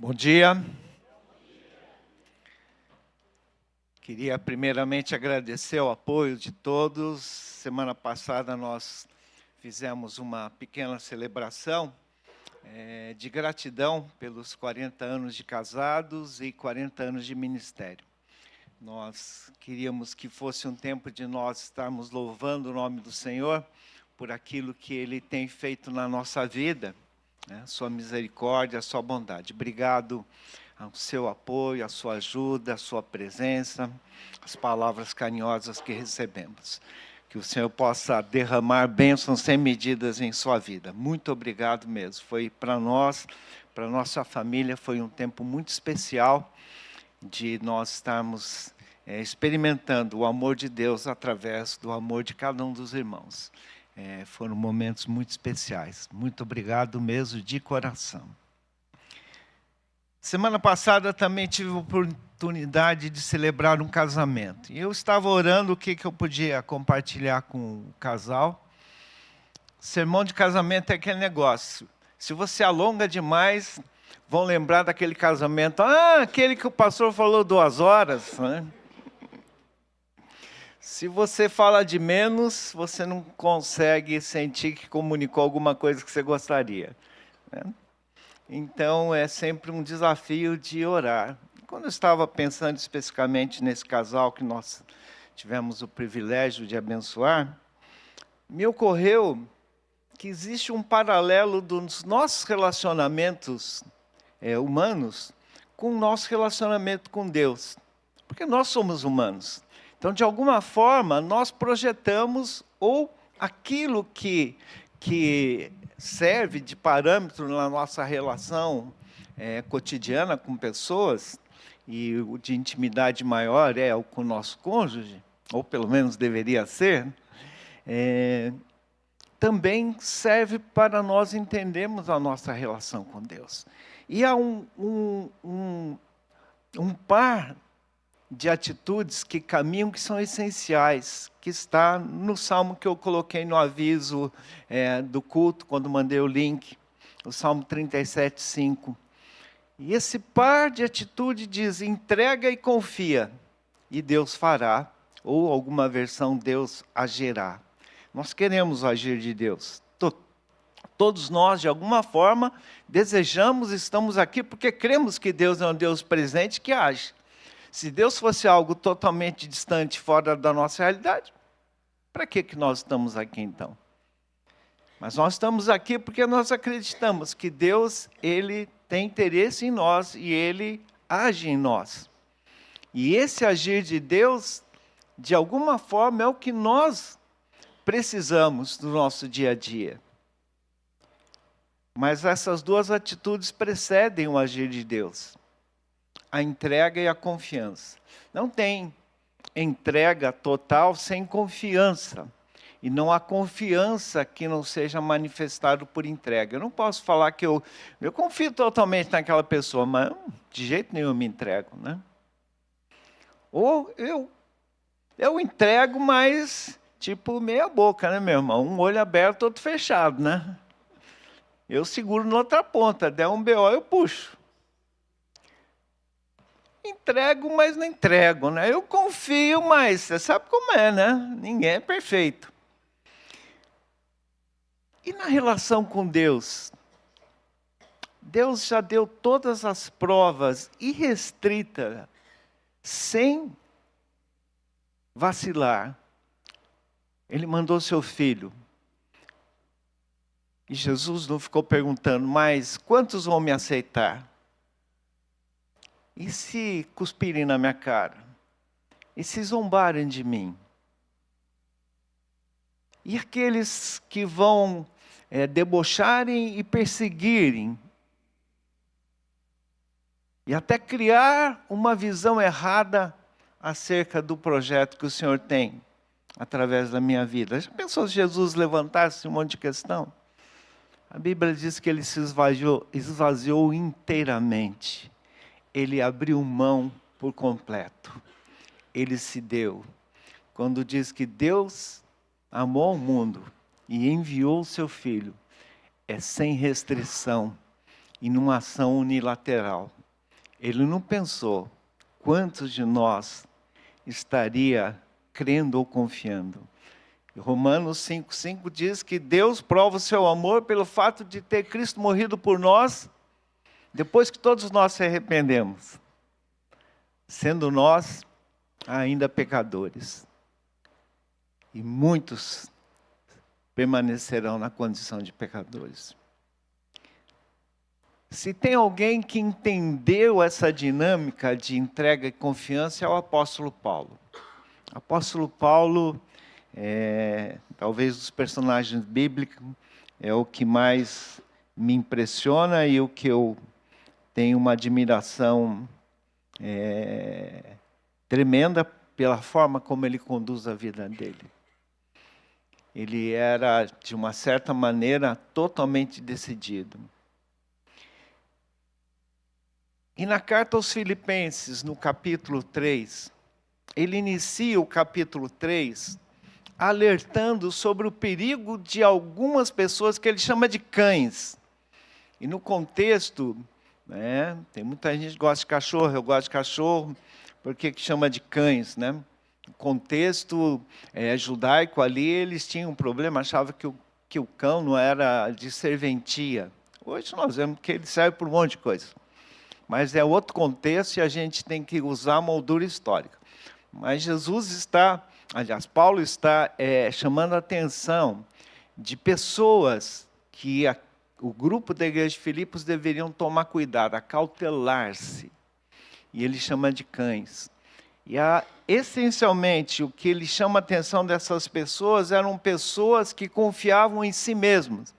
Bom dia. Queria primeiramente agradecer o apoio de todos. Semana passada nós fizemos uma pequena celebração de gratidão pelos 40 anos de casados e 40 anos de ministério. Nós queríamos que fosse um tempo de nós estarmos louvando o nome do Senhor por aquilo que Ele tem feito na nossa vida, né? Sua misericórdia, a sua bondade. Obrigado ao seu apoio, a sua ajuda, a sua presença, as palavras carinhosas que recebemos. Que o Senhor possa derramar bênçãos sem medidas em sua vida. Muito obrigado mesmo. Foi para nós, para nossa família, foi um tempo muito especial de nós estarmos experimentando o amor de Deus através do amor de cada um dos irmãos. Foram momentos muito especiais. Muito obrigado mesmo, de coração. Semana passada também tive a oportunidade de celebrar um casamento. E eu estava orando o que eu podia compartilhar com o casal. Sermão de casamento é aquele negócio. Se você alonga demais, vão lembrar daquele casamento. Aquele que o pastor falou 2 horas, né? Se você fala de menos, você não consegue sentir que comunicou alguma coisa que você gostaria, né? Então, é sempre um desafio de orar. Quando eu estava pensando especificamente nesse casal que nós tivemos o privilégio de abençoar, me ocorreu que existe um paralelo dos nossos relacionamentos humanos com o nosso relacionamento com Deus. Porque nós somos humanos. Então, de alguma forma, nós projetamos ou aquilo que serve de parâmetro na nossa relação cotidiana com pessoas, e o de intimidade maior é o com o nosso cônjuge, ou pelo menos deveria ser, também serve para nós entendermos a nossa relação com Deus. E há um par de atitudes que caminham, que são essenciais, que está no salmo que eu coloquei no aviso do culto, quando mandei o link, o Salmo 37:5. E esse par de atitude diz: entrega e confia, e Deus fará, ou alguma versão, Deus agirá. Nós queremos o agir de Deus. Todos nós, de alguma forma, desejamos, estamos aqui porque cremos que Deus é um Deus presente que age. Se Deus fosse algo totalmente distante, fora da nossa realidade, para que nós estamos aqui então? Mas nós estamos aqui porque nós acreditamos que Deus, Ele tem interesse em nós e Ele age em nós. E esse agir de Deus, de alguma forma, é o que nós precisamos no nosso dia a dia. Mas essas 2 atitudes precedem o agir de Deus. A entrega e a confiança. Não tem entrega total sem confiança. E não há confiança que não seja manifestado por entrega. Eu não posso falar que eu confio totalmente naquela pessoa, mas de jeito nenhum eu me entrego, né? Ou eu entrego, mas tipo meia boca, né, meu irmão? Um olho aberto, outro fechado, né? Eu seguro na outra ponta, der um BO eu puxo. Entrego, mas não entrego, né? Eu confio, mas você sabe como é, né? Ninguém é perfeito. E na relação com Deus? Deus já deu todas as provas irrestritas, sem vacilar. Ele mandou seu filho. E Jesus não ficou perguntando, mas quantos vão me aceitar? E se cuspirem na minha cara? E se zombarem de mim? E aqueles que vão debocharem e perseguirem? E até criar uma visão errada acerca do projeto que o Senhor tem através da minha vida. Já pensou se Jesus levantasse um monte de questão? A Bíblia diz que ele se esvaziou inteiramente. Ele abriu mão por completo. Ele se deu. Quando diz que Deus amou o mundo e enviou o seu Filho, é sem restrição. e numa ação unilateral. Ele não pensou quantos de nós estaria crendo ou confiando. Romanos 5,5 diz que Deus prova o seu amor pelo fato de ter Cristo morrido por nós, depois que todos nós se arrependemos, sendo nós ainda pecadores. E muitos permanecerão na condição de pecadores. Se tem alguém que entendeu essa dinâmica de entrega e confiança, é o apóstolo Paulo. O apóstolo Paulo, talvez dos personagens bíblicos, é o que mais me impressiona e o que eu tenho uma admiração tremenda pela forma como ele conduz a vida dele. Ele era, de uma certa maneira, totalmente decidido. E na carta aos Filipenses, no capítulo 3, ele inicia o capítulo 3 alertando sobre o perigo de algumas pessoas que ele chama de cães. E no contexto, tem muita gente que gosta de cachorro, eu gosto de cachorro, por que chama de cães, né? No contexto judaico ali, eles tinham um problema, achavam que o cão não era de serventia. Hoje nós vemos que ele serve por um monte de coisa. Mas é outro contexto e a gente tem que usar a moldura histórica. Mas Paulo está chamando a atenção de pessoas que o grupo da igreja de Filipos deveriam tomar cuidado, acautelar-se. E ele chama de cães. E essencialmente o que ele chama a atenção dessas pessoas eram pessoas que confiavam em si mesmas,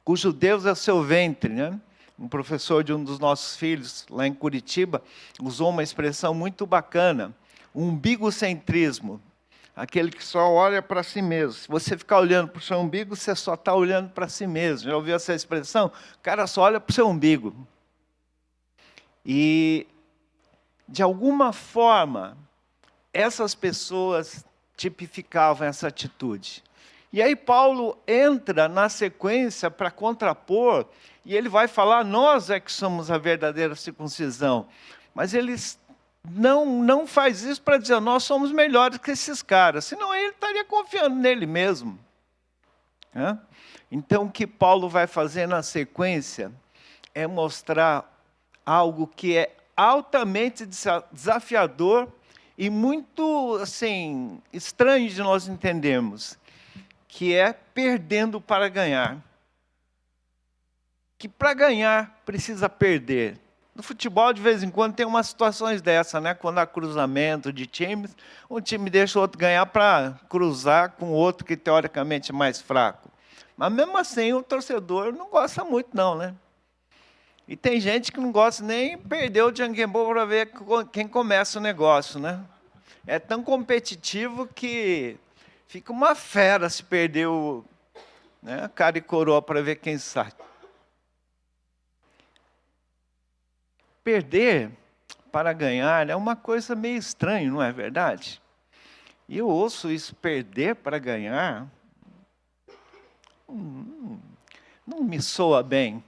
cujo Deus é o seu ventre, né? Um professor de um dos nossos filhos, lá em Curitiba, usou uma expressão muito bacana, umbigocentrismo, aquele que só olha para si mesmo. Se você ficar olhando para o seu umbigo, você só está olhando para si mesmo. Já ouviu essa expressão? O cara só olha para o seu umbigo. E, de alguma forma, essas pessoas tipificavam essa atitude. E aí Paulo entra na sequência para contrapor, e ele vai falar, nós é que somos a verdadeira circuncisão. Mas ele não faz isso para dizer, nós somos melhores que esses caras, senão ele estaria confiando nele mesmo. Então, o que Paulo vai fazer na sequência é mostrar algo que é altamente desafiador e muito estranho de nós entendermos, que é perdendo para ganhar. Que para ganhar precisa perder. No futebol, de vez em quando, tem umas situações dessa, né? Quando há cruzamento de times, um time deixa o outro ganhar para cruzar com o outro que teoricamente é mais fraco. Mas mesmo assim, o torcedor não gosta muito não, né? E tem gente que não gosta nem perder o Janguembo para ver quem começa o negócio, né? É tão competitivo que fica uma fera se perder a cara e coroa para ver quem sai. Perder para ganhar é uma coisa meio estranha, não é verdade? E eu ouço isso, perder para ganhar, não me soa bem.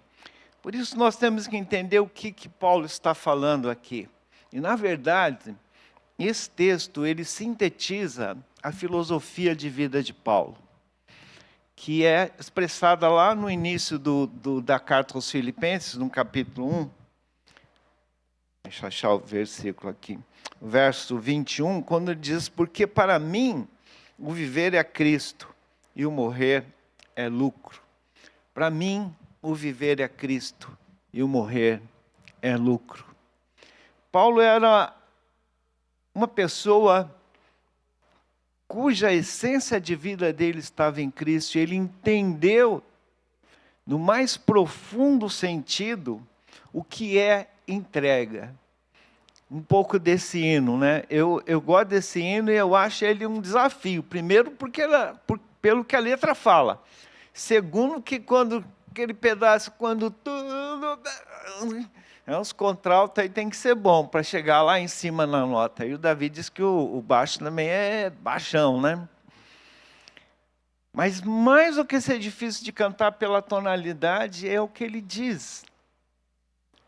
Por isso nós temos que entender o que Paulo está falando aqui. E, na verdade, esse texto ele sintetiza a filosofia de vida de Paulo, que é expressada lá no início da carta aos Filipenses, no capítulo 1. Deixa eu achar o versículo aqui. Verso 21, quando ele diz, porque para mim o viver é Cristo e o morrer é lucro. Para mim o viver é Cristo e o morrer é lucro. Paulo era uma pessoa cuja essência de vida dele estava em Cristo. Ele entendeu, no mais profundo sentido, o que é entrega. Um pouco desse hino, né? Eu gosto desse hino e eu acho ele um desafio. Primeiro, pelo que a letra fala. Segundo, que aquele pedaço, quando tudo... os contraltos aí tem que ser bom para chegar lá em cima na nota. E o Davi diz que o baixo também é baixão, né? Mas mais do que ser difícil de cantar pela tonalidade, é o que ele diz.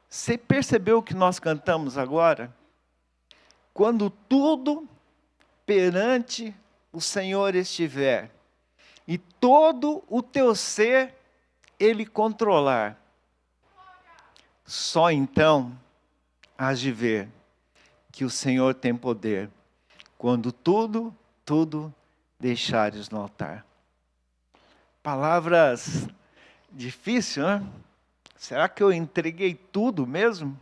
Você percebeu o que nós cantamos agora? Quando tudo perante o Senhor estiver, e todo o teu ser Ele controlar, só então hás de ver que o Senhor tem poder, quando tudo deixares no altar. Palavras difíceis, né? Será que eu entreguei tudo mesmo?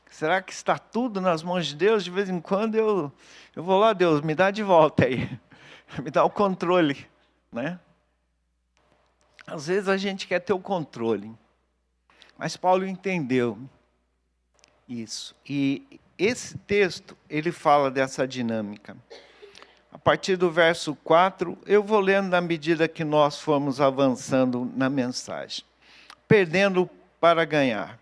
Será que está tudo nas mãos de Deus? De vez em quando eu vou lá, Deus, me dá de volta aí. Me dá o controle, né? Às vezes a gente quer ter o controle. Mas Paulo entendeu isso. E esse texto, ele fala dessa dinâmica. A partir do verso 4, eu vou lendo na medida que nós formos avançando na mensagem. Perdendo para ganhar.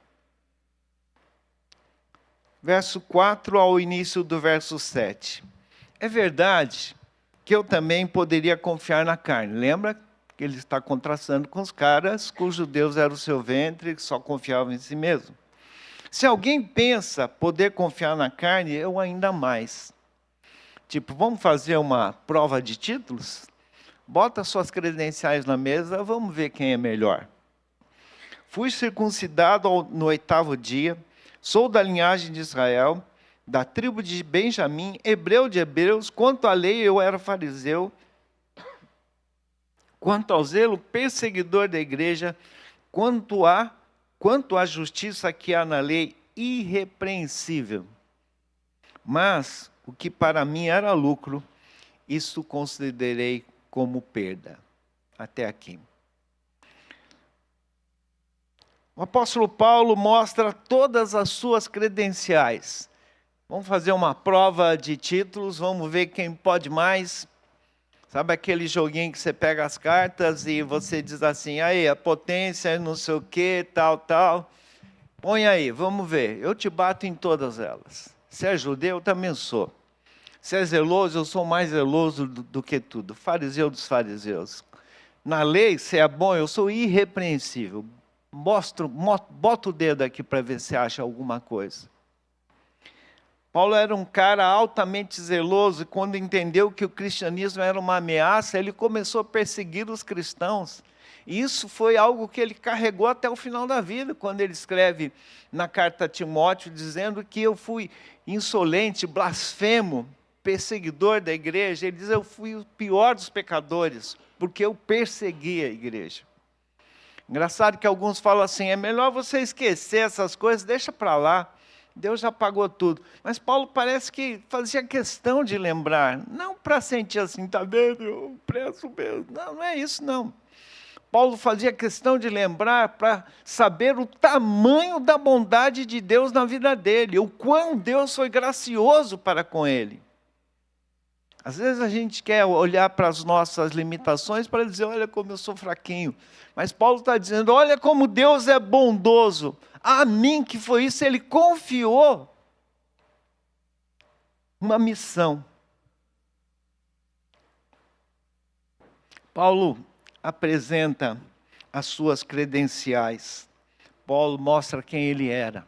Verso 4 ao início do verso 7. É verdade que eu também poderia confiar na carne. Lembra que ele está contrastando com os caras cujo Deus era o seu ventre, que só confiavam em si mesmo. Se alguém pensa poder confiar na carne, eu ainda mais. Tipo, vamos fazer uma prova de títulos? Bota suas credenciais na mesa, vamos ver quem é melhor. Fui circuncidado no 8º dia, sou da linhagem de Israel, da tribo de Benjamim, hebreu de hebreus, quanto à lei eu era fariseu, quanto ao zelo, perseguidor da igreja, quanto à justiça que há na lei, irrepreensível. Mas o que para mim era lucro, isso considerei como perda. Até aqui. O apóstolo Paulo mostra todas as suas credenciais. Vamos fazer uma prova de títulos, vamos ver quem pode mais. Sabe aquele joguinho que você pega as cartas e você diz assim, aí, a potência, não sei o que, tal. Põe aí, vamos ver. Eu te bato em todas elas. Se é judeu, eu também sou. Se é zeloso, eu sou mais zeloso do que tudo. Fariseu dos fariseus. Na lei, se é bom, eu sou irrepreensível. Bota o dedo aqui para ver se acha alguma coisa. Paulo era um cara altamente zeloso, e quando entendeu que o cristianismo era uma ameaça, ele começou a perseguir os cristãos. E isso foi algo que ele carregou até o final da vida, quando ele escreve na carta a Timóteo, dizendo que eu fui insolente, blasfemo, perseguidor da igreja. Ele diz, eu fui o pior dos pecadores, porque eu persegui a igreja. Engraçado que alguns falam assim, é melhor você esquecer essas coisas, deixa para lá. Deus já pagou tudo. Mas Paulo parece que fazia questão de lembrar. Não para sentir assim, tá vendo, eu prezo mesmo. Não é isso não. Paulo fazia questão de lembrar para saber o tamanho da bondade de Deus na vida dele. O quão Deus foi gracioso para com ele. Às vezes a gente quer olhar para as nossas limitações para dizer, olha como eu sou fraquinho. Mas Paulo está dizendo, olha como Deus é bondoso. A mim, que foi isso, ele confiou uma missão. Paulo apresenta as suas credenciais. Paulo mostra quem ele era.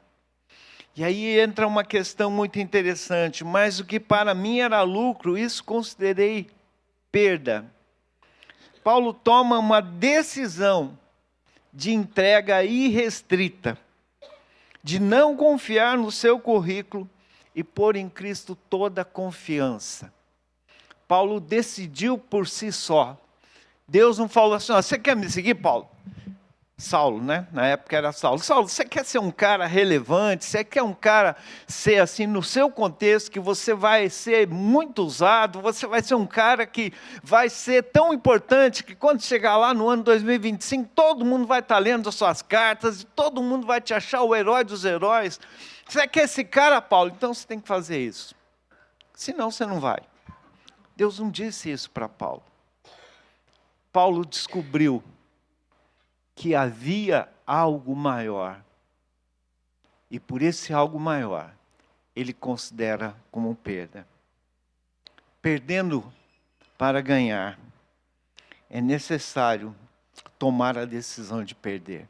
E aí entra uma questão muito interessante. Mas o que para mim era lucro, isso considerei perda. Paulo toma uma decisão de entrega irrestrita, de não confiar no seu currículo e pôr em Cristo toda a confiança. Paulo decidiu por si só. Deus não falou assim, você quer me seguir, Paulo? Saulo, né? Na época era Saulo. Saulo, você quer ser um cara relevante? Você quer um cara ser assim, no seu contexto, que você vai ser muito usado? Você vai ser um cara que vai ser tão importante que quando chegar lá no ano 2025, todo mundo vai estar lendo as suas cartas e todo mundo vai te achar o herói dos heróis. Você quer esse cara, Paulo? Então você tem que fazer isso. Senão você não vai. Deus não disse isso para Paulo. Paulo descobriu que havia algo maior. E por esse algo maior, ele considera como perda. Perdendo para ganhar, é necessário tomar a decisão de perder.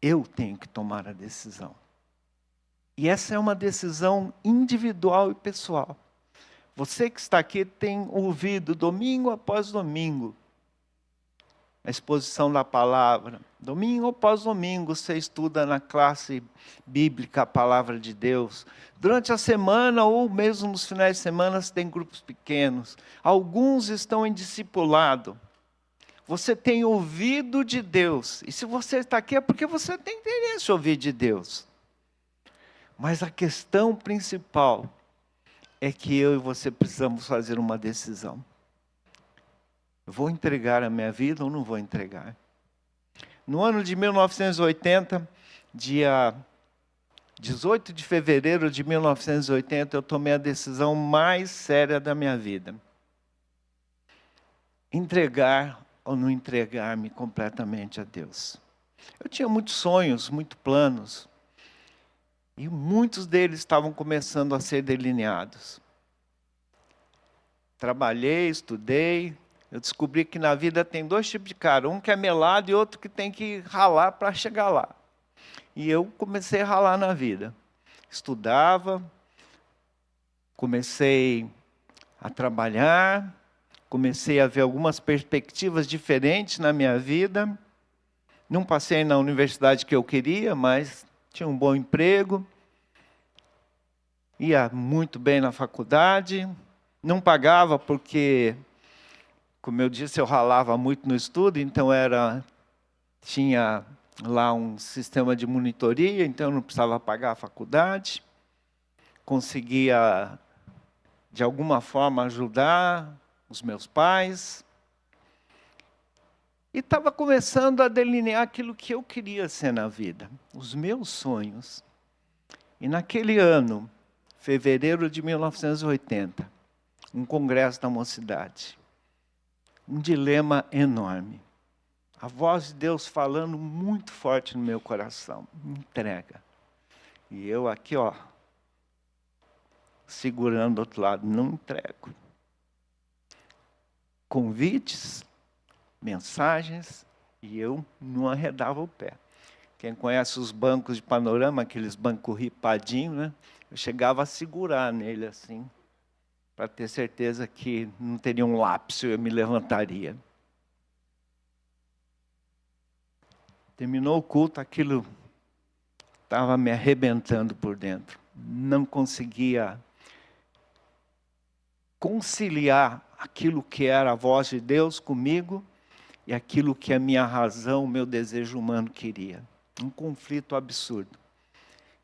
Eu tenho que tomar a decisão. E essa é uma decisão individual e pessoal. Você que está aqui tem ouvido domingo após domingo a exposição da palavra. Domingo após domingo você estuda na classe bíblica a palavra de Deus. Durante a semana ou mesmo nos finais de semana você tem grupos pequenos. Alguns estão em discipulado. Você tem ouvido de Deus. E se você está aqui é porque você tem interesse em ouvir de Deus. Mas a questão principal é que eu e você precisamos fazer uma decisão. Eu vou entregar a minha vida ou não vou entregar? No ano de 1980, dia 18 de fevereiro de 1980, eu tomei a decisão mais séria da minha vida. Entregar ou não entregar-me completamente a Deus. Eu tinha muitos sonhos, muitos planos. E muitos deles estavam começando a ser delineados. Trabalhei, estudei. Eu descobri que na vida tem dois tipos de cara. Um que é melado e outro que tem que ralar para chegar lá. E eu comecei a ralar na vida. Estudava, comecei a trabalhar, comecei a ver algumas perspectivas diferentes na minha vida. Não passei na universidade que eu queria, mas tinha um bom emprego. Ia muito bem na faculdade. Não pagava porque, como eu disse, eu ralava muito no estudo, então tinha lá um sistema de monitoria, então eu não precisava pagar a faculdade. Conseguia, de alguma forma, ajudar os meus pais. E estava começando a delinear aquilo que eu queria ser na vida, os meus sonhos. E naquele ano, fevereiro de 1980, um congresso da mocidade. Um dilema enorme. A voz de Deus falando muito forte no meu coração. Entrega. E eu aqui, segurando do outro lado, não entrego. Convites, mensagens, e eu não arredava o pé. Quem conhece os bancos de panorama, aqueles bancos ripadinhos, né? Eu chegava a segurar nele assim, para ter certeza que não teria um lapso e eu me levantaria. Terminou o culto, aquilo estava me arrebentando por dentro. Não conseguia conciliar aquilo que era a voz de Deus comigo e aquilo que a minha razão, o meu desejo humano queria. Um conflito absurdo.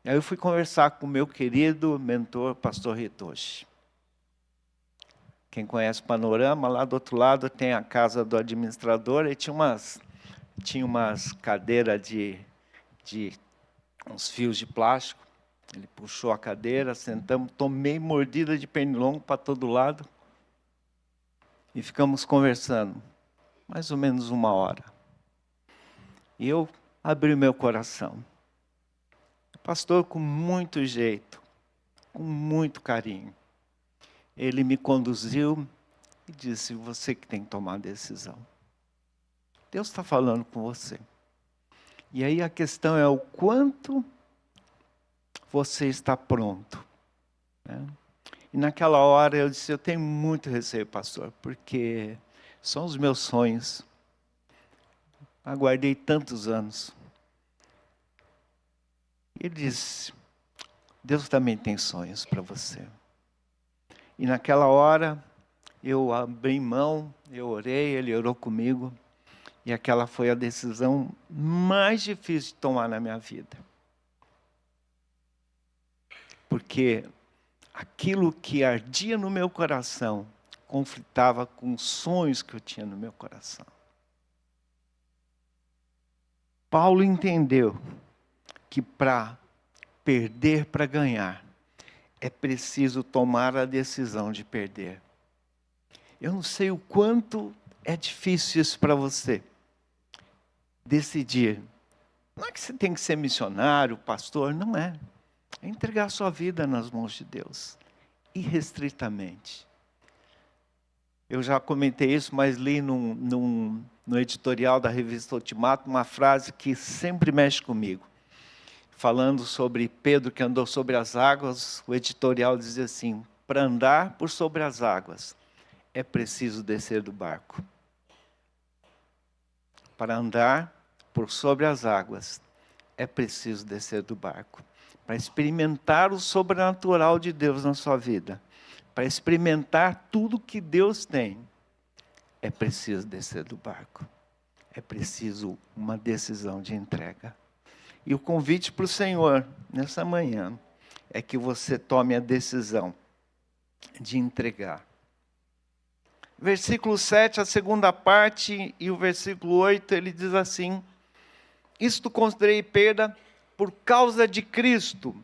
E aí eu fui conversar com o meu querido mentor, pastor Hitoshi. Quem conhece o panorama, lá do outro lado tem a casa do administrador, e tinha umas cadeiras de uns fios de plástico. Ele puxou a cadeira, sentamos, tomei mordida de pernilongo para todo lado e ficamos conversando, mais ou menos 1 hora. E eu abri meu coração. O pastor, com muito jeito, com muito carinho, ele me conduziu e disse: você que tem que tomar a decisão. Deus está falando com você. E aí a questão é o quanto você está pronto. Né? E naquela hora eu disse: eu tenho muito receio, pastor, porque são os meus sonhos. Aguardei tantos anos. E ele disse: Deus também tem sonhos para você. E naquela hora eu abri mão, eu orei, ele orou comigo. E aquela foi a decisão mais difícil de tomar na minha vida. Porque aquilo que ardia no meu coração conflitava com os sonhos que eu tinha no meu coração. Paulo entendeu que para perder para ganhar, é preciso tomar a decisão de perder. Eu não sei o quanto é difícil isso para você. Decidir. Não é que você tem que ser missionário, pastor, não é. É entregar a sua vida nas mãos de Deus, irrestritamente. Eu já comentei isso, mas li no editorial da revista Ultimato uma frase que sempre mexe comigo. falando sobre Pedro que andou sobre as águas, o editorial dizia assim: para andar por sobre as águas, é preciso descer do barco. Para andar por sobre as águas, é preciso descer do barco. Para experimentar o sobrenatural de Deus na sua vida, para experimentar tudo que Deus tem, é preciso descer do barco. É preciso uma decisão de entrega. E o convite para o Senhor, nessa manhã, é que você tome a decisão de entregar. Versículo 7, a segunda parte, e o versículo 8, ele diz assim: isto considerei perda por causa de Cristo.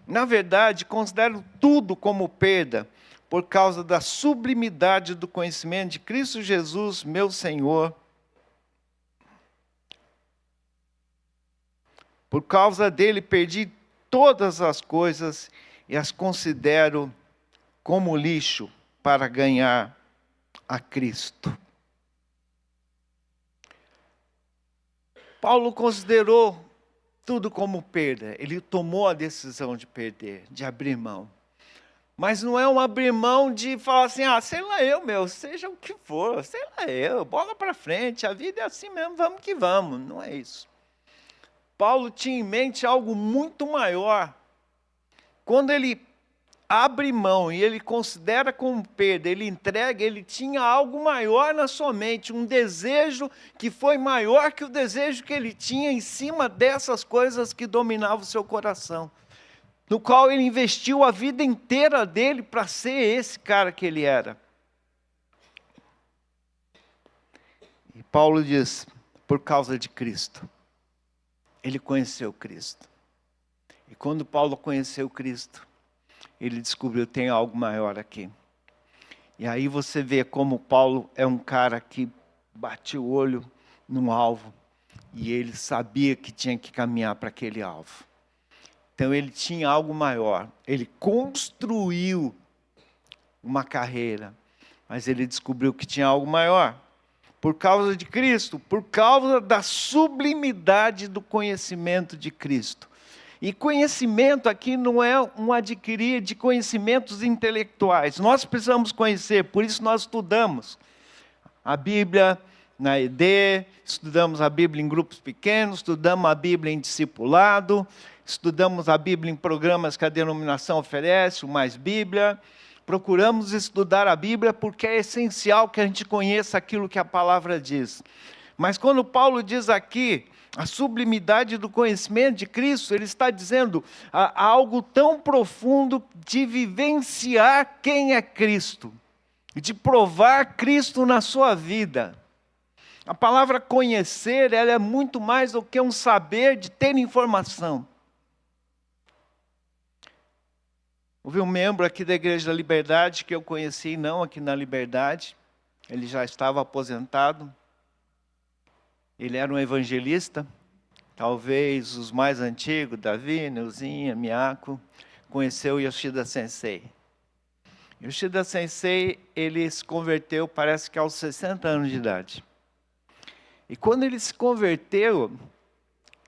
Na verdade, considero tudo como perda, por causa da sublimidade do conhecimento de Cristo Jesus, meu Senhor. Por causa dele, perdi todas as coisas e as considero como lixo para ganhar a Cristo. Paulo considerou tudo como perda. Ele tomou a decisão de perder, de abrir mão. Mas não é um abrir mão de falar assim: sei lá eu, seja o que for, sei lá eu, bola para frente, a vida é assim mesmo, vamos que vamos. Não é isso. Paulo tinha em mente algo muito maior. Quando ele abre mão e ele considera como perda, ele entrega, ele tinha algo maior na sua mente, um desejo que foi maior que o desejo que ele tinha em cima dessas coisas que dominavam o seu coração, no qual ele investiu a vida inteira dele para ser esse cara que ele era. E Paulo diz: por causa de Cristo. Ele conheceu Cristo. E quando Paulo conheceu Cristo, ele descobriu: tem algo maior aqui. E aí você vê como Paulo é um cara que bate o olho no alvo. E ele sabia que tinha que caminhar para aquele alvo. Então ele tinha algo maior. Ele construiu uma carreira. Mas ele descobriu que tinha algo maior. Por causa de Cristo, por causa da sublimidade do conhecimento de Cristo. E conhecimento aqui não é um adquirir de conhecimentos intelectuais. Nós precisamos conhecer, por isso nós estudamos a Bíblia na ED, estudamos a Bíblia em grupos pequenos, estudamos a Bíblia em discipulado, estudamos a Bíblia em programas que a denominação oferece, o Mais Bíblia. Procuramos estudar a Bíblia porque é essencial que a gente conheça aquilo que a palavra diz. Mas quando Paulo diz aqui a sublimidade do conhecimento de Cristo, ele está dizendo algo tão profundo de vivenciar quem é Cristo, de provar Cristo na sua vida. A palavra conhecer, ela é muito mais do que um saber de ter informação. Houve um membro aqui da Igreja da Liberdade que eu conheci, não aqui na Liberdade, ele já estava aposentado. Ele era um evangelista, talvez os mais antigos, Davi, Neuzinha, Miyako, conheceu Yoshida Sensei. Yoshida Sensei, ele se converteu, parece que aos 60 anos de idade. E quando ele se converteu,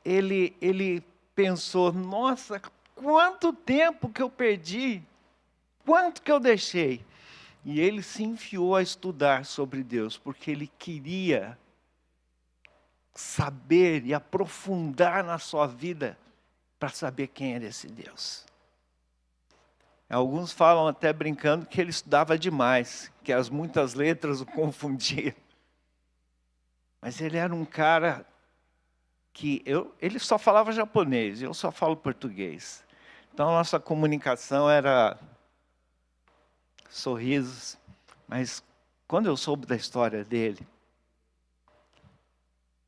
ele pensou: nossa, quanto tempo que eu perdi, quanto que eu deixei. E ele se enfiou a estudar sobre Deus, porque ele queria saber e aprofundar na sua vida para saber quem era esse Deus. Alguns falam até brincando que ele estudava demais, que as muitas letras o confundiam. Mas ele era um cara que ele só falava japonês, eu só falo português. Então a nossa comunicação era sorrisos, mas quando eu soube da história dele,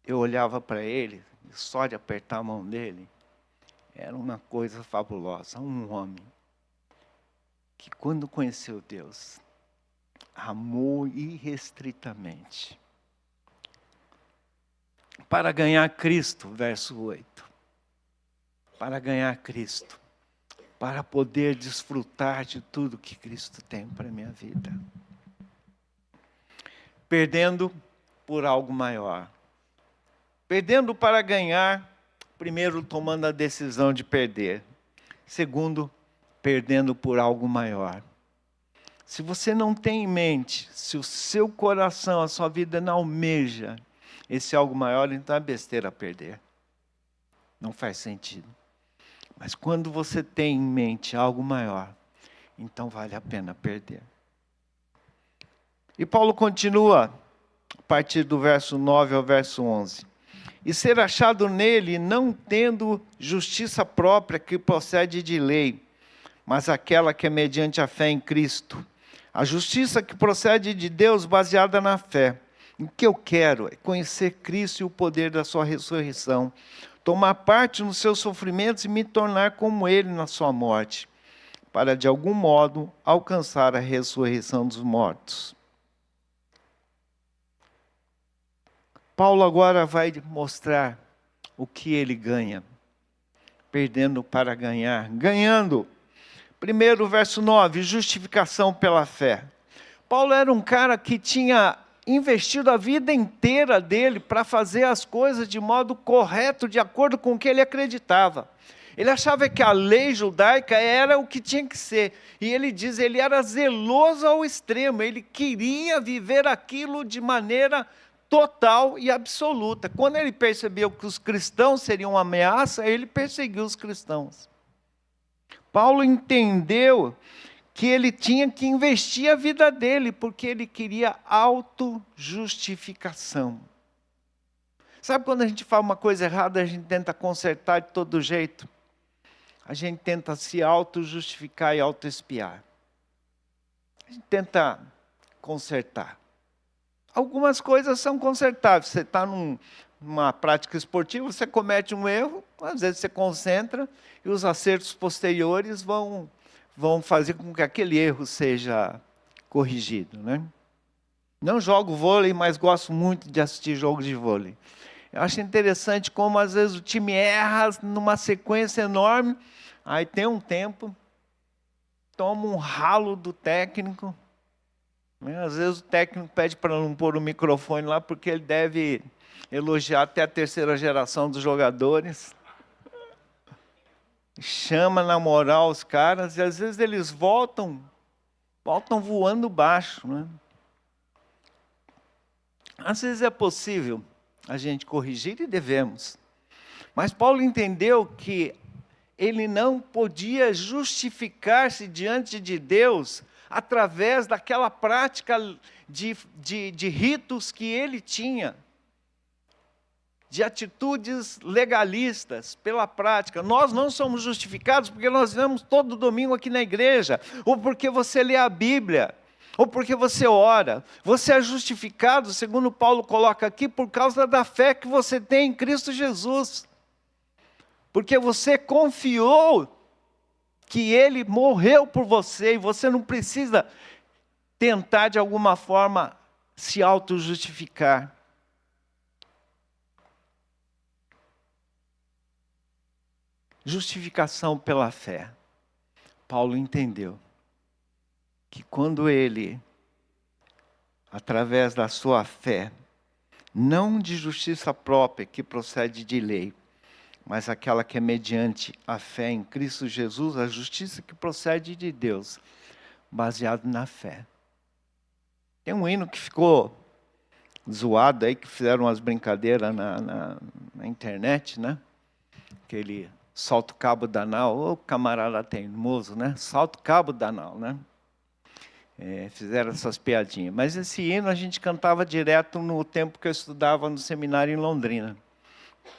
eu olhava para ele, só de apertar a mão dele, era uma coisa fabulosa. Um homem que, quando conheceu Deus, amou irrestritamente. Para ganhar Cristo, verso 8. Para ganhar Cristo. Para poder desfrutar de tudo que Cristo tem para a minha vida. Perdendo por algo maior. Perdendo para ganhar. Primeiro, tomando a decisão de perder. Segundo, perdendo por algo maior. Se você não tem em mente, se o seu coração, a sua vida não almeja esse algo maior, então é besteira perder. Não faz sentido. Mas quando você tem em mente algo maior, então vale a pena perder. E Paulo continua, a partir do verso 9 ao verso 11. E ser achado nele, não tendo justiça própria que procede de lei, mas aquela que é mediante a fé em Cristo. A justiça que procede de Deus baseada na fé. O que eu quero é conhecer Cristo e o poder da sua ressurreição, tomar parte nos seus sofrimentos e me tornar como Ele na sua morte, para de algum modo alcançar a ressurreição dos mortos. Paulo agora vai mostrar o que ele ganha, perdendo para ganhar, ganhando. Primeiro, verso 9, justificação pela fé. Paulo era um cara que tinha investido a vida inteira dele para fazer as coisas de modo correto, de acordo com o que ele acreditava. Ele achava que a lei judaica era o que tinha que ser. E ele diz, ele era zeloso ao extremo, ele queria viver aquilo de maneira total e absoluta. Quando ele percebeu que os cristãos seriam uma ameaça, ele perseguiu os cristãos. Paulo entendeu que ele tinha que investir a vida dele, porque ele queria autojustificação. Sabe quando a gente faz uma coisa errada, a gente tenta consertar de todo jeito? A gente tenta se autojustificar e autoespiar. A gente tenta consertar. Algumas coisas são consertáveis. Você está numa prática esportiva, você comete um erro, às vezes você concentra e os acertos posteriores vão fazer com que aquele erro seja corrigido, né? Não jogo vôlei, mas gosto muito de assistir jogos de vôlei. Eu acho interessante como às vezes o time erra numa sequência enorme, aí tem um tempo, toma um ralo do técnico. Às vezes o técnico pede para não pôr o microfone lá, porque ele deve elogiar até a terceira geração dos jogadores. Chama na moral os caras, e às vezes eles voltam voando baixo, né? Às vezes é possível a gente corrigir e devemos. Mas Paulo entendeu que ele não podia justificar-se diante de Deus através daquela prática de ritos que ele tinha, de atitudes legalistas pela prática. Nós não somos justificados porque nós vemos todo domingo aqui na igreja, ou porque você lê a Bíblia, ou porque você ora. Você é justificado, segundo Paulo coloca aqui, por causa da fé que você tem em Cristo Jesus. Porque você confiou que Ele morreu por você, e você não precisa tentar de alguma forma se auto-justificar. Justificação pela fé. Paulo entendeu que quando ele, através da sua fé, não de justiça própria que procede de lei, mas aquela que é mediante a fé em Cristo Jesus, a justiça que procede de Deus, baseado na fé. Tem um hino que ficou zoado aí, que fizeram umas brincadeiras na internet, né? Aquele solta o cabo da nau, ô camarada teimoso, né? Solta o cabo da nau, né? Fizeram essas piadinhas. Mas esse hino a gente cantava direto no tempo que eu estudava no seminário em Londrina.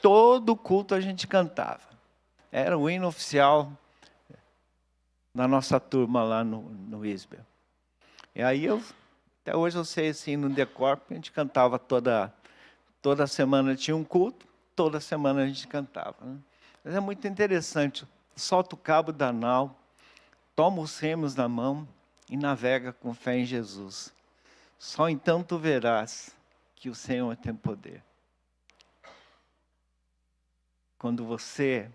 Todo culto a gente cantava. Era o hino oficial da nossa turma lá no Isbel. E aí até hoje eu sei esse hino de cor, porque a gente cantava toda semana tinha um culto, toda semana a gente cantava, né? Mas é muito interessante. Solta o cabo da nau, toma os remos na mão e navega com fé em Jesus. Só então tu verás que o Senhor tem poder. Quando você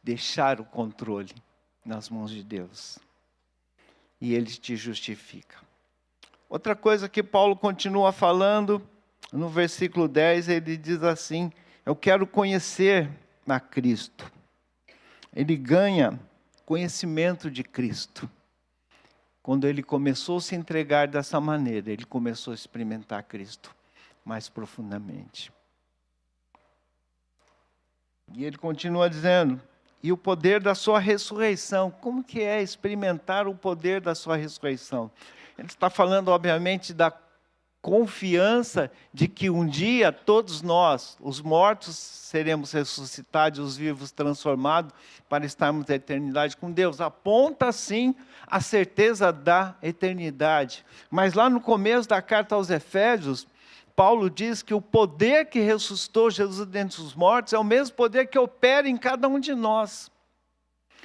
deixar o controle nas mãos de Deus, e Ele te justifica. Outra coisa que Paulo continua falando, no versículo 10, ele diz assim, Eu quero conhecer a Cristo. Ele ganha conhecimento de Cristo. Quando ele começou a se entregar dessa maneira, ele começou a experimentar Cristo mais profundamente. E ele continua dizendo, e o poder da sua ressurreição. Como que é experimentar o poder da sua ressurreição? Ele está falando, obviamente, da confiança de que um dia todos nós, os mortos, seremos ressuscitados, os vivos transformados, para estarmos na eternidade com Deus. Aponta, sim, a certeza da eternidade. Mas lá no começo da carta aos Efésios, Paulo diz que o poder que ressuscitou Jesus dentre os mortos é o mesmo poder que opera em cada um de nós.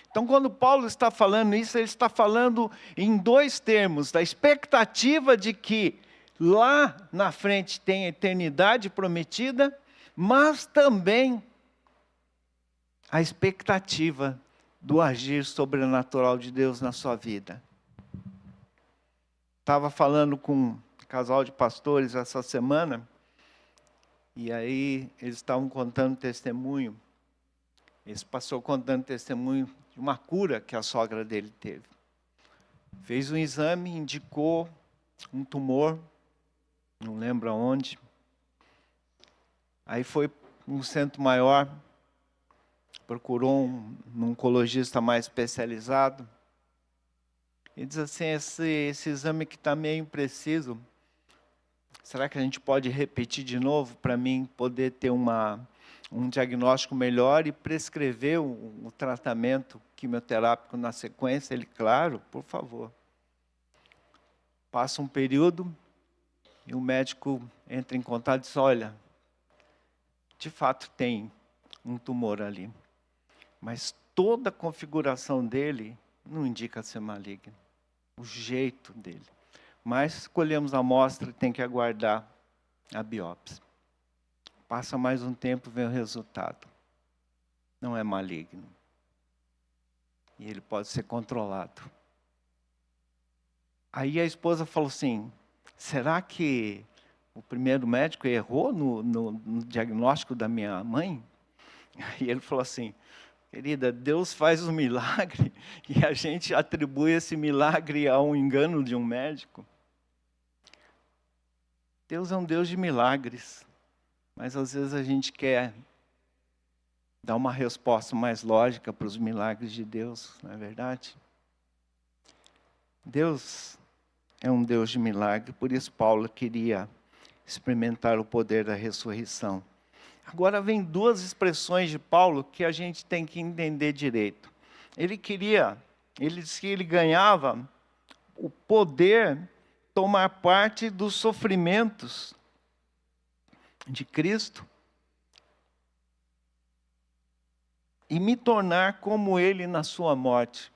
Então, quando Paulo está falando isso, ele está falando em dois termos: da expectativa de que lá na frente tem a eternidade prometida, mas também a expectativa do agir sobrenatural de Deus na sua vida. Estava falando com um casal de pastores essa semana, e aí eles estavam contando testemunho. Esse pastor contando testemunho de uma cura que a sogra dele teve. Fez um exame, indicou um tumor, não lembro aonde. Aí foi um centro maior, procurou um oncologista mais especializado. E diz assim, esse exame que está meio impreciso, será que a gente pode repetir de novo para mim poder ter um diagnóstico melhor e prescrever o tratamento quimioterápico na sequência? Ele, claro, por favor. Passa um período e o médico entra em contato e diz, olha, de fato tem um tumor ali, mas toda a configuração dele não indica ser maligno, o jeito dele. Mas escolhemos a amostra e tem que aguardar a biópsia. Passa mais um tempo, vem o resultado. Não é maligno. E ele pode ser controlado. Aí a esposa falou assim, será que o primeiro médico errou no diagnóstico da minha mãe? E ele falou assim, querida, Deus faz um milagre e a gente atribui esse milagre a um engano de um médico. Deus é um Deus de milagres, mas às vezes a gente quer dar uma resposta mais lógica para os milagres de Deus, não é verdade? Deus é um Deus de milagre, por isso Paulo queria experimentar o poder da ressurreição. Agora vem duas expressões de Paulo que a gente tem que entender direito. Ele disse que ele ganhava o poder tomar parte dos sofrimentos de Cristo e me tornar como ele na sua morte.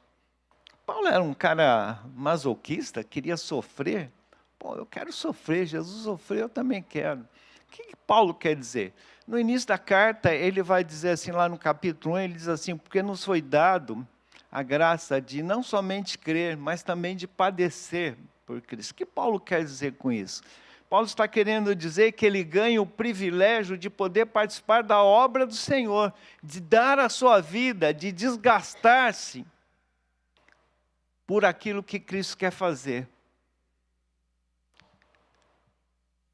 Paulo era um cara masoquista, queria sofrer. Pô, eu quero sofrer, Jesus sofreu, eu também quero. O que Paulo quer dizer? No início da carta, ele vai dizer assim, lá no capítulo 1, ele diz assim, porque nos foi dado a graça de não somente crer, mas também de padecer por Cristo. O que Paulo quer dizer com isso? Paulo está querendo dizer que ele ganha o privilégio de poder participar da obra do Senhor, de dar a sua vida, de desgastar-se por aquilo que Cristo quer fazer.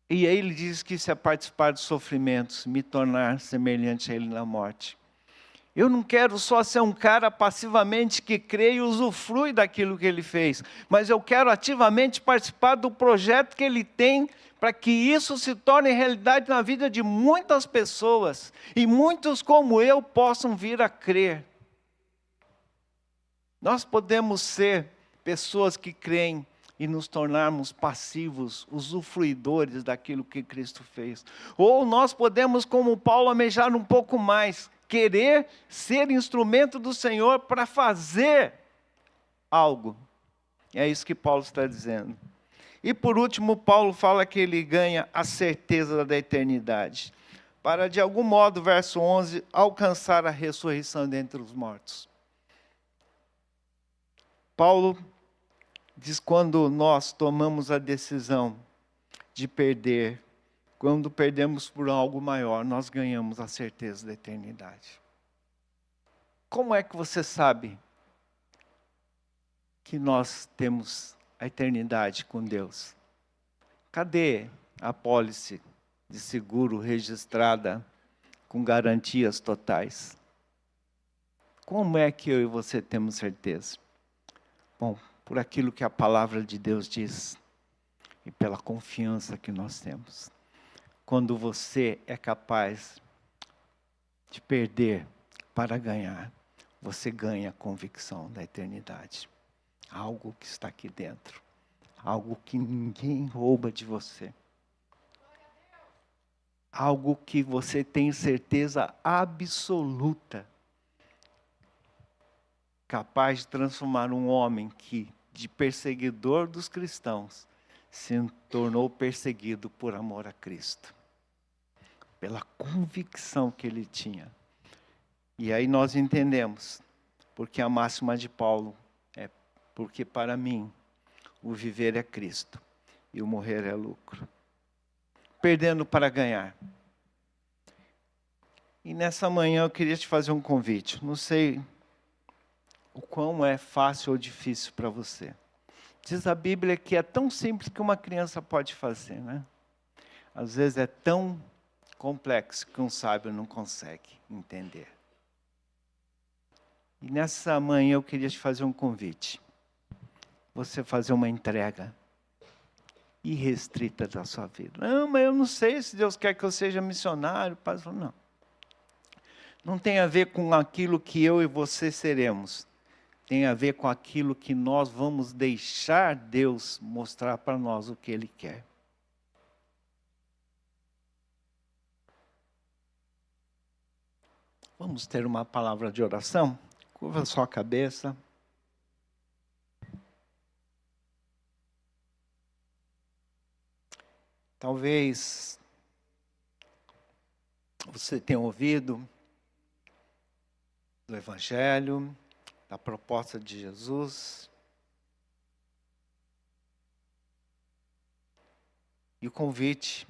E aí ele diz que isso é participar dos sofrimentos, me tornar semelhante a ele na morte. Eu não quero só ser um cara passivamente que crê e usufrui daquilo que ele fez, mas eu quero ativamente participar do projeto que ele tem para que isso se torne realidade na vida de muitas pessoas e muitos como eu possam vir a crer. Nós podemos ser pessoas que creem e nos tornarmos passivos, usufruidores daquilo que Cristo fez. Ou nós podemos, como Paulo, almejar um pouco mais, querer ser instrumento do Senhor para fazer algo. É isso que Paulo está dizendo. E por último, Paulo fala que ele ganha a certeza da eternidade, para de algum modo, verso 11, alcançar a ressurreição dentre os mortos. Paulo diz, quando nós tomamos a decisão de perder quando perdemos por algo maior, nós ganhamos a certeza da eternidade. Como é que você sabe que nós temos a eternidade com Deus? Cadê a apólice de seguro registrada com garantias totais? Como é que eu e você temos certeza? Bom, por aquilo que a palavra de Deus diz e pela confiança que nós temos. Quando você é capaz de perder para ganhar, você ganha a convicção da eternidade. Algo que está aqui dentro. Algo que ninguém rouba de você. Algo que você tem certeza absoluta. Capaz de transformar um homem que, de perseguidor dos cristãos, se tornou perseguido por amor a Cristo. Pela convicção que ele tinha. E aí nós entendemos, porque a máxima de Paulo é: porque para mim o viver é Cristo e o morrer é lucro. Perdendo para ganhar. E nessa manhã eu queria te fazer um convite. Não sei o quão é fácil ou difícil para você. Diz a Bíblia que é tão simples que uma criança pode fazer, né? Às vezes é tão complexo que um sábio não consegue entender. E nessa manhã eu queria te fazer um convite. Você fazer uma entrega irrestrita da sua vida. Não, mas eu não sei se Deus quer que eu seja missionário. Pastor, não. Não tem a ver com aquilo que eu e você seremos. Tem a ver com aquilo que nós vamos deixar Deus mostrar para nós o que Ele quer. Vamos ter uma palavra de oração? Curva a sua cabeça. Talvez você tenha ouvido do Evangelho, da proposta de Jesus. E o convite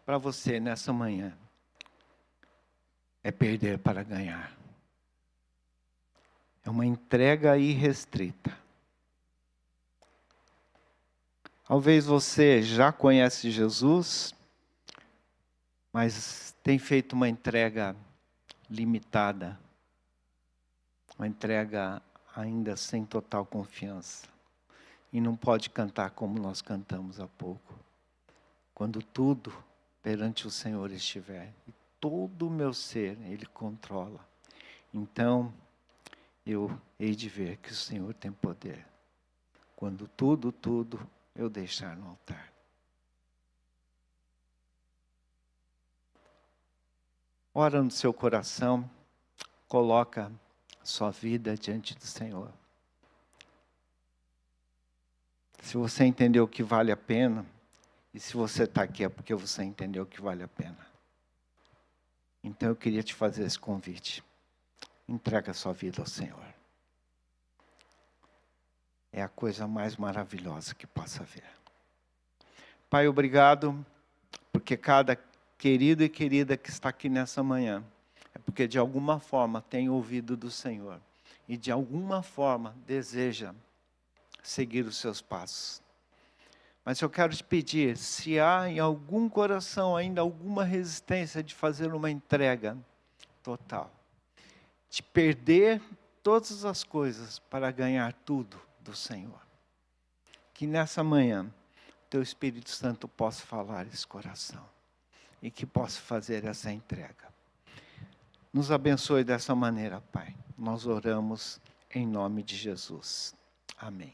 para você nessa manhã é perder para ganhar. É uma entrega irrestrita. Talvez você já conhece Jesus, mas tem feito uma entrega limitada. Uma entrega ainda sem total confiança. E não pode cantar como nós cantamos há pouco. Quando tudo perante o Senhor estiver. E todo o meu ser Ele controla. Então, eu hei de ver que o Senhor tem poder. Quando tudo eu deixar no altar. Ora no seu coração, coloca sua vida diante do Senhor. Se você entendeu que vale a pena, e se você está aqui é porque você entendeu que vale a pena. Então eu queria te fazer esse convite. Entrega a sua vida ao Senhor. É a coisa mais maravilhosa que possa haver. Pai, obrigado, porque cada querido e querida que está aqui nessa manhã, é porque de alguma forma tem ouvido do Senhor. E de alguma forma deseja seguir os seus passos. Mas eu quero te pedir, se há em algum coração ainda alguma resistência de fazer uma entrega total. De perder todas as coisas para ganhar tudo do Senhor. Que nessa manhã, Teu Espírito Santo possa falar esse coração. E que possa fazer essa entrega. Nos abençoe dessa maneira, Pai. Nós oramos em nome de Jesus. Amém.